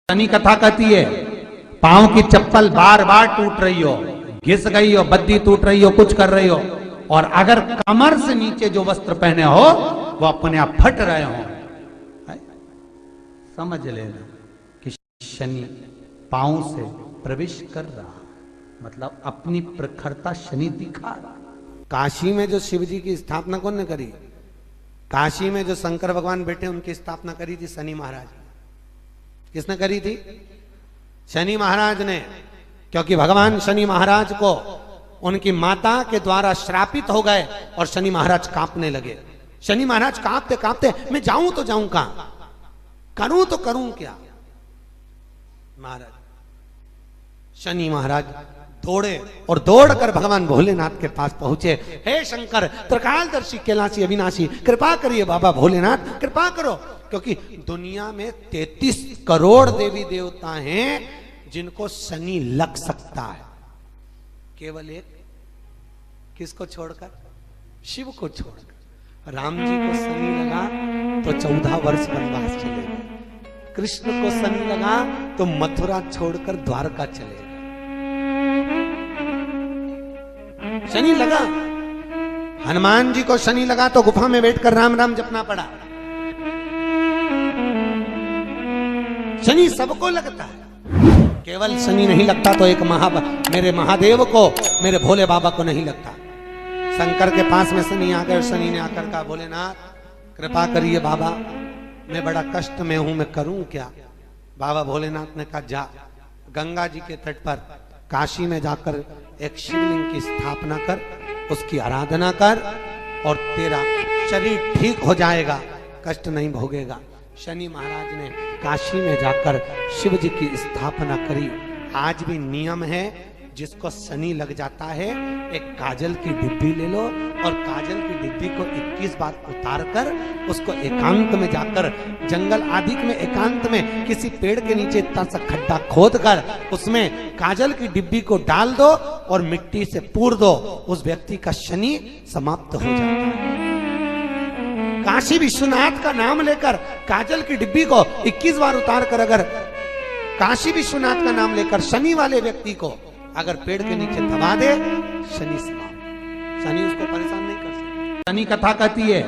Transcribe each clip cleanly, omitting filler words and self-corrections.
शनि कथा कहती है पांव की चप्पल बार बार टूट रही हो, घिस गई हो, बद्दी टूट रही हो, कुछ कर रही हो, और अगर कमर से नीचे जो वस्त्र पहने हो वो अपने आप फट रहे हो, समझ लेना कि शनि पांव से प्रवेश कर रहा, मतलब अपनी प्रखरता शनि दिखा रहा। काशी में जो शिव जी की स्थापना कौन ने करी? काशी में जो शंकर भगवान बैठे उनकी स्थापना करी थी शनि महाराज। किसने करी थी? शनि महाराज ने। क्योंकि भगवान शनि महाराज को उनकी माता के द्वारा श्रापित हो गए और शनि महाराज कांपने लगे। शनि महाराज कांपते कांपते मैं जाऊं तो जाऊं कहां, करूं तो करूं क्या। महाराज शनि महाराज दौड़े और दौड़कर भगवान भोलेनाथ के पास पहुंचे। हे शंकर, त्रिकालदर्शी, कैलाशी, अविनाशी, कृपा करिए बाबा भोलेनाथ, कृपा करो। क्योंकि दुनिया में 33 करोड़ देवी देवता हैं जिनको शनि लग सकता है, केवल एक किसको छोड़कर? शिव को छोड़कर। राम जी को शनि लगा तो 14 वर्ष वनवास चले गए। कृष्ण को शनि लगा तो मथुरा छोड़कर द्वारका चले गए। शनि लगा। हनुमान जी को शनि लगा तो गुफा में बैठकर राम राम जपना पड़ा। शनि सबको लगता है, केवल शनि नहीं लगता तो एक मेरे महादेव को, मेरे भोले बाबा को नहीं लगता। शंकर के पास में शनि आ गए। शनि ने आकर कहा, भोलेनाथ कृपा करिए बाबा, मैं बड़ा कष्ट में हूं, मैं करूं क्या? बाबा भोलेनाथ ने कहा, जा गंगा जी के तट पर काशी में जाकर एक शिवलिंग की स्थापना कर, उसकी आराधना कर और तेरा शरीर ठीक हो जाएगा, कष्ट नहीं भोगेगा। शनि महाराज ने काशी में जाकर शिव जी की स्थापना करी। आज भी नियम है, जिसको शनि लग जाता है एक काजल की डिब्बी ले लो और काजल की डिब्बी को 21 बार उतार कर उसको एकांत में जाकर, जंगल आदि में एकांत में किसी पेड़ के नीचे इतना सा खड्डा खोद कर उसमें काजल की डिब्बी को डाल दो और मिट्टी से पूर दो, उस व्यक्ति का शनि समाप्त हो जाता है। काशी विश्वनाथ का नाम लेकर काजल की डिब्बी को 21 बार उतार कर अगर काशी विश्वनाथ का नाम लेकर शनि वाले व्यक्ति को अगर पेड़ के नीचे दबा दे, शनि समाप्त। शनि उसको परेशान नहीं कर सकता। शनि कथा कहती है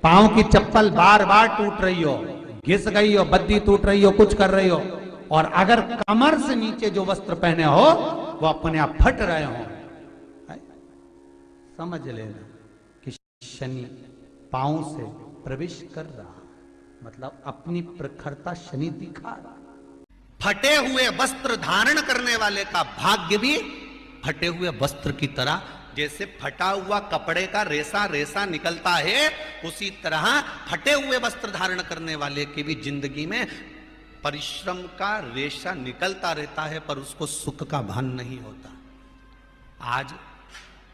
पांव की चप्पल बार बार टूट रही हो, घिस गई हो, बद्दी टूट रही हो, कुछ कर रही हो, और अगर कमर से नीचे जो वस्त्र पहने हो वो अपने आप फट रहे हो, समझ लेना कि शनि पांव से प्रवेश कर रहा, मतलब अपनी प्रखरता शनि दिखा रहा। फटे हुए वस्त्र धारण करने वाले का भाग्य भी फटे हुए वस्त्र की तरह, जैसे फटा हुआ कपड़े का रेसा रेसा निकलता है, उसी तरह फटे हुए वस्त्र धारण करने वाले की भी जिंदगी में परिश्रम का रेशा निकलता रहता है, पर उसको सुख का भान नहीं होता। आज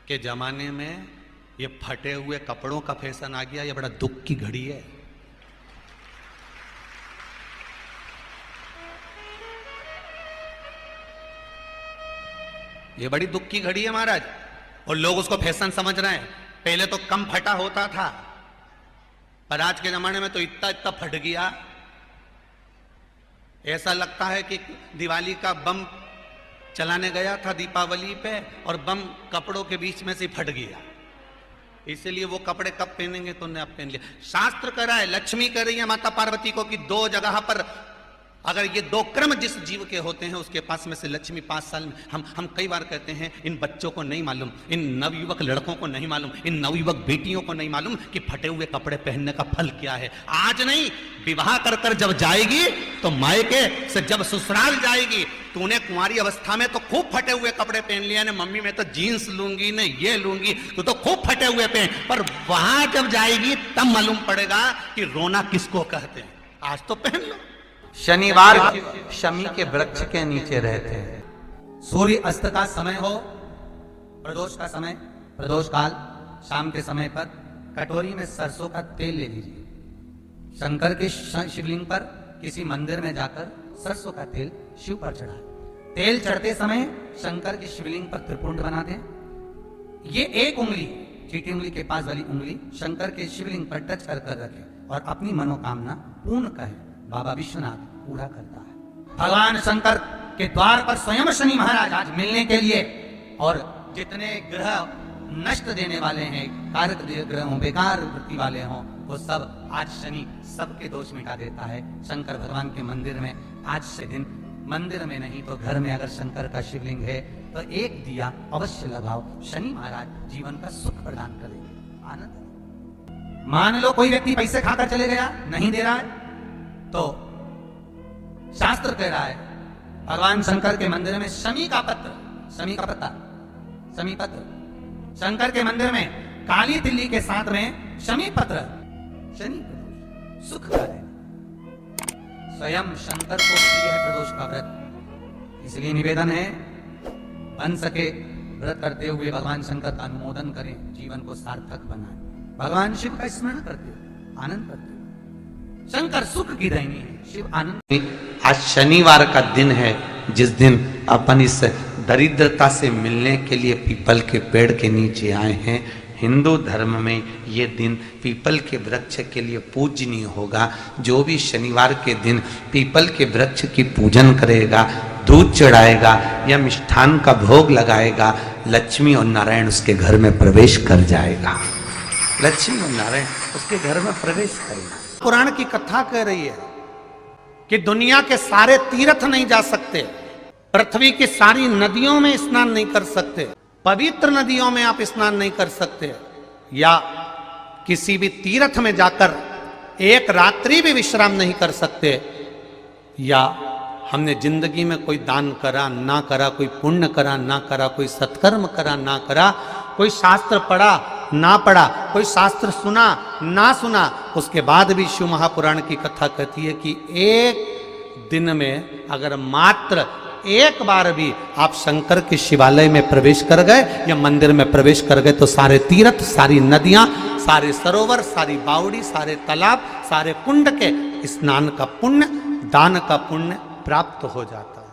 के जमाने में ये फटे हुए कपड़ों का फैशन आ गया, ये बड़ा दुख की घड़ी है। ये बड़ी दुख की घड़ी है महाराज, और लोग उसको फैशन समझ रहे हैं। पहले तो कम फटा होता था, पर आज के जमाने में तो इतना इतना फट गया, ऐसा लगता है कि दिवाली का बम चलाने गया था दीपावली पे और बम कपड़ों के बीच में से फट गया। इसलिए वो कपड़े कब पहनेंगे तो उन्हें अब पहन लिया। शास्त्र कह रहा है, लक्ष्मी कह रही है माता पार्वती को कि 2 जगह पर अगर ये 2 क्रम जिस जीव के होते हैं उसके पास में से लक्ष्मी 5 साल में, हम कई बार कहते हैं इन बच्चों को नहीं मालूम, इन नवयुवक लड़कों को नहीं मालूम, इन नवयुवक बेटियों को नहीं मालूम कि फटे हुए कपड़े पहनने का फल क्या है। आज नहीं, विवाह कर कर जब जाएगी तो मायके से जब ससुराल जाएगी, तूने कुंवारी अवस्था में तो खूब फटे हुए कपड़े पहन लिया ना, मम्मी मैं तो जीन्स लूंगी ना ये लूंगी, तो खूब फटे हुए पहन, पर वहां जब जाएगी तब मालूम पड़ेगा कि रोना किसको कहते हैं। आज तो पहन लो। शनिवार शमी के वृक्ष के नीचे रहते हैं। सूर्य अस्त का समय हो, प्रदोष का समय, प्रदोष काल शाम के समय पर कटोरी में सरसों का तेल ले लीजिए। शंकर के शिवलिंग पर किसी मंदिर में जाकर सरसों का तेल शिव पर चढ़ाएं। तेल चढ़ते समय शंकर के शिवलिंग पर त्रिपुंड बना दें। ये एक उंगली, चीटी उंगली के पास वाली उंगली शंकर के शिवलिंग पर टच कर रखें और अपनी मनोकामना पूर्ण कहें। बाबा विश्वनाथ पूरा करता है। भगवान शंकर के द्वार पर स्वयं शनि महाराज आज मिलने के लिए, और जितने ग्रह नष्ट देने वाले हैं, कारक ग्रह हों, बेकार वृत्ति वाले हों, वो सब आज शनि सबके दोष मिटा देता है। शंकर भगवान के मंदिर में आज से दिन, मंदिर में नहीं तो घर में अगर शंकर का शिवलिंग है तो एक दिया अवश्य लगाओ। शनि महाराज जीवन का सुख प्रदान करेंगे, आनंद। मान लो कोई व्यक्ति पैसे खाकर चले गया, नहीं दे रहा है, तो शास्त्र कह रहा है भगवान शंकर के मंदिर में शमी का पत्र, शमी का पत्ता, शमी पत्र, शंकर के मंदिर में काली तिल्ली के साथ में शमी पत्र, शनि प्रदोष सुख का है। स्वयं शंकर को प्रिय है प्रदोष का व्रत, इसलिए निवेदन है बन सके व्रत करते हुए भगवान शंकर का अनुमोदन करें, जीवन को सार्थक बनाएं, भगवान शिव का स्मरण करते हुए आनंद करते हुए। शंकर सुख की देनी है, शिव आनंद। आज शनिवार का दिन है, जिस दिन अपन इस दरिद्रता से मिलने के लिए पीपल के पेड़ के नीचे आए हैं। हिंदू धर्म में ये दिन पीपल के वृक्ष के लिए पूजनीय होगा। जो भी शनिवार के दिन पीपल के वृक्ष की पूजन करेगा, दूध चढ़ाएगा या मिष्ठान का भोग लगाएगा, लक्ष्मी और नारायण उसके घर में प्रवेश कर जाएगा। लक्ष्मी और नारायण उसके घर में प्रवेश करेगा। पुराण की कथा कह रही है कि दुनिया के सारे तीर्थ नहीं जा सकते, पृथ्वी की सारी नदियों में स्नान नहीं कर सकते, पवित्र नदियों में आप स्नान नहीं कर सकते, या किसी भी तीर्थ में जाकर एक रात्रि भी विश्राम नहीं कर सकते, या हमने जिंदगी में कोई दान करा ना करा, कोई पुण्य करा ना करा, कोई सत्कर्म करा ना करा, कोई शास्त्र पढ़ा ना पढ़ा, कोई शास्त्र सुना ना सुना, उसके बाद भी शिव महापुराण की कथा कहती है कि एक दिन में अगर मात्र एक बार भी आप शंकर के शिवालय में प्रवेश कर गए या मंदिर में प्रवेश कर गए तो सारे तीर्थ, सारी नदियां, सारे सरोवर, सारी बावड़ी, सारे तालाब, सारे कुंड के स्नान का पुण्य, दान का पुण्य प्राप्त हो जाता है,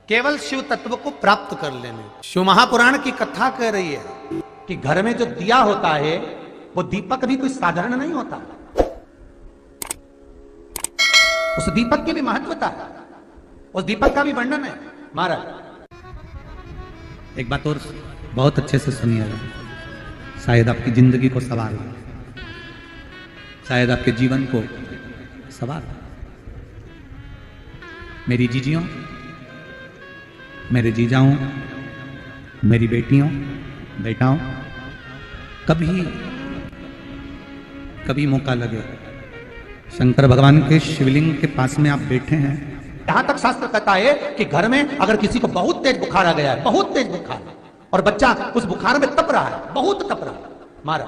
केवल शिव तत्व को प्राप्त कर लेने। शिव महापुराण की कथा कह रही है कि घर में जो दिया होता है वो दीपक भी कोई साधारण नहीं होता, उस दीपक की भी महत्वता है, उस दीपक का भी वर्णन है। महाराज एक बात और बहुत अच्छे से सुनिएगा, शायद आपकी जिंदगी को सवार हो, शायद आपके जीवन को सवार हो। मेरी जीजियों, मेरे जीजाओं, मेरी बेटियों, बेटाओं, कभी मौका लगे शंकर भगवान के शिवलिंग के पास में आप बैठे हैं, यहां तक शास्त्र कहता है कि घर में अगर किसी को बहुत तेज बुखार आ गया है, बहुत तेज बुखार, और बच्चा उस बुखार में तप रहा है, बहुत तप रहा है, महाराज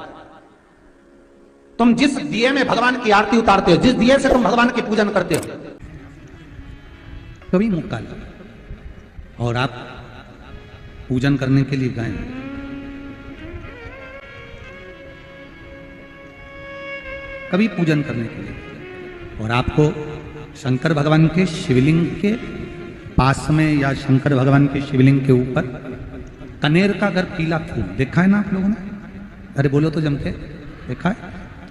तुम जिस दिए में भगवान की आरती उतारते हो, जिस दिए से तुम भगवान की पूजन करते हो, कभी मौका लगे और आप पूजन करने के लिए गए, कभी पूजन करने के लिए, और आपको शंकर भगवान के शिवलिंग के पास में या शंकर भगवान के शिवलिंग के ऊपर कनेर का अगर पीला फूल देखा है ना आप लोगों ने, अरे बोलो तो जम के, देखा है?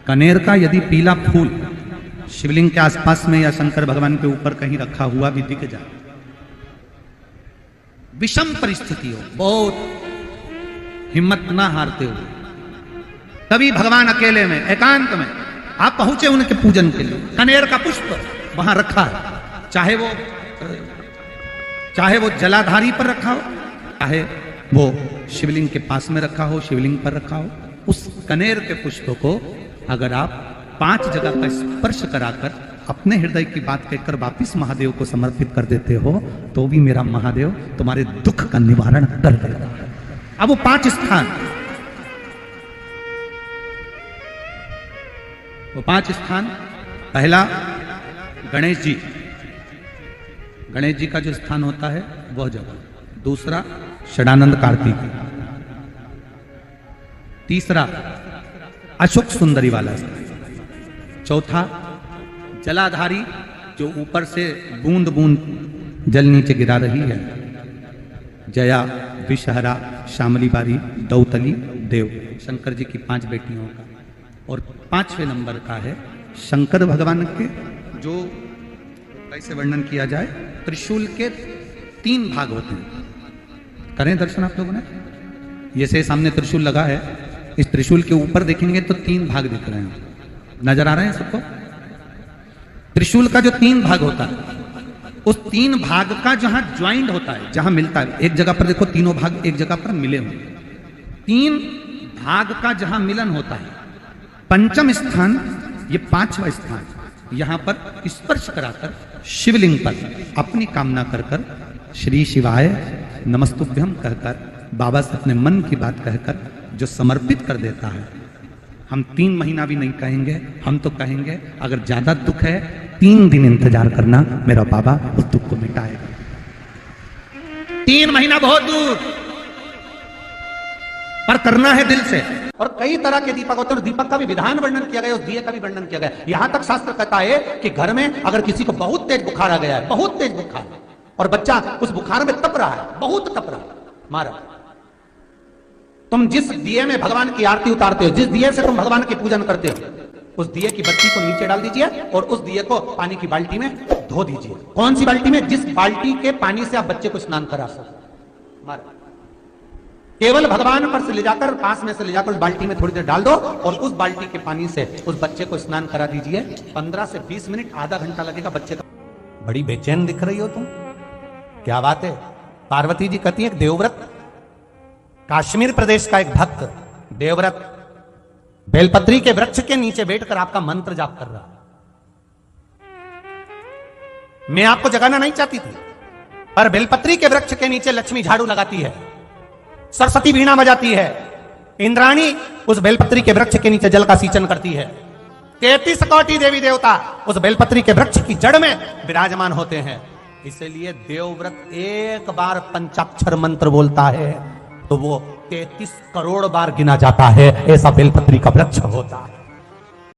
कनेर का यदि पीला फूल शिवलिंग के आसपास में या शंकर भगवान के ऊपर कहीं रखा हुआ भी दिख जाए, विषम परिस्थिति हो, बहुत हिम्मत ना हारते हुए, कभी भगवान अकेले में एकांत में आप पहुंचे उनके पूजन के लिए, कनेर का पुष्प वहां रखा है, चाहे वो जलाधारी पर रखा हो, चाहे वो शिवलिंग के पास में रखा हो, शिवलिंग पर रखा हो, उस कनेर के पुष्प को अगर आप 5 जगह का स्पर्श कराकर अपने हृदय की बात कहकर वापिस महादेव को समर्पित कर देते हो, तो भी मेरा महादेव तुम्हारे दुख का निवारण कर देगा। अब वो 5 स्थान, वो 5 स्थान, पहला गणेश जी, गणेश जी का जो स्थान होता है वह जगह, दूसरा षडानंद कार्तिक, तीसरा अशोक सुंदरी वाला स्थान, चौथा जलाधारी जो ऊपर से बूंद बूंद जल नीचे गिरा रही है, जया, विषहरा, श्यामली बारी, दौतली, देव, शंकर जी की 5 बेटियों का, और 5वें नंबर का है शंकर भगवान के जो कैसे वर्णन किया जाए? त्रिशूल के 3 भाग होते हैं। करें दर्शन आप लोगों ने? ये से सामने त्रिशूल लगा है, इस त्रिशूल के ऊपर देखेंगे तो 3 भाग दिख रहे हैं, नजर आ रहे हैं सबको? त्रिशूल का जो 3 भाग होता है, उस 3 भाग का जहां ज्वाइंट होता है, जहां मिलता है, एक जगह पर देखो तीनों भाग एक जगह पर मिले हुए, 3 भाग का जहां मिलन होता है, पंचम स्थान, ये 5वां स्थान, यहां पर स्पर्श कराकर शिवलिंग पर अपनी कामना कर कर श्री शिवाय नमस्तुभ्यम कहकर बाबा से अपने मन की बात कहकर जो समर्पित कर देता है, हम 3 महीना भी नहीं कहेंगे, हम तो कहेंगे अगर ज्यादा दुख है 3 दिन इंतजार करना, मेरा बाबा उस दुख को मिटाएगा। 3 महीना बहुत दूर, पर करना है दिल से। और कई तरह के दीपक होते हैं, दीपक का भी विधान वर्णन किया गया, उस दिए का भी वर्णन किया गया। यहां तक शास्त्र कहता है कि घर में अगर किसी को बहुत तेज बुखार आ गया है, बहुत तेज बुखार, और बच्चा उस बुखार में तप रहा है, बहुत तप रहा है, मारा, तुम जिस दिए में भगवान की आरती उतारते हो, जिस दिए से तुम भगवान की पूजन करते हो, उस दिए की बत्ती को नीचे डाल दीजिए और उस दिए को पानी की बाल्टी में धो दीजिए। कौन सी बाल्टी में? जिस बाल्टी के पानी से आप बच्चे को स्नान करा सको। मारा, केवल भगवान पर से ले जाकर, पास में से ले जाकर उस बाल्टी में थोड़ी देर डाल दो और उस बाल्टी के पानी से उस बच्चे को स्नान करा दीजिए। 15 से 20 मिनट, आधा घंटा लगेगा बच्चे का। बड़ी बेचैन दिख रही हो तुम, क्या बात है? पार्वती जी कहती है, देवव्रत, कश्मीर प्रदेश का एक भक्त देवव्रत बेलपत्री के वृक्ष के नीचे बैठकर आपका मंत्र जाप कर रहा। मैं आपको जगाना नहीं चाहती थी, पर बेलपत्री के वृक्ष के नीचे लक्ष्मी झाड़ू लगाती है, सरस्वती वीणा बजाती है, इंद्राणी उस बेलपत्री के वृक्ष के नीचे जल का सींचन करती है, 33 कोटि देवी देवता उस बेलपत्री के वृक्ष की जड़ में विराजमान होते हैं। इसलिए देवव्रत एक बार पंचाक्षर मंत्र बोलता है तो वो 33 करोड़ बार गिना जाता है, ऐसा बेलपत्री का वृक्ष होता है।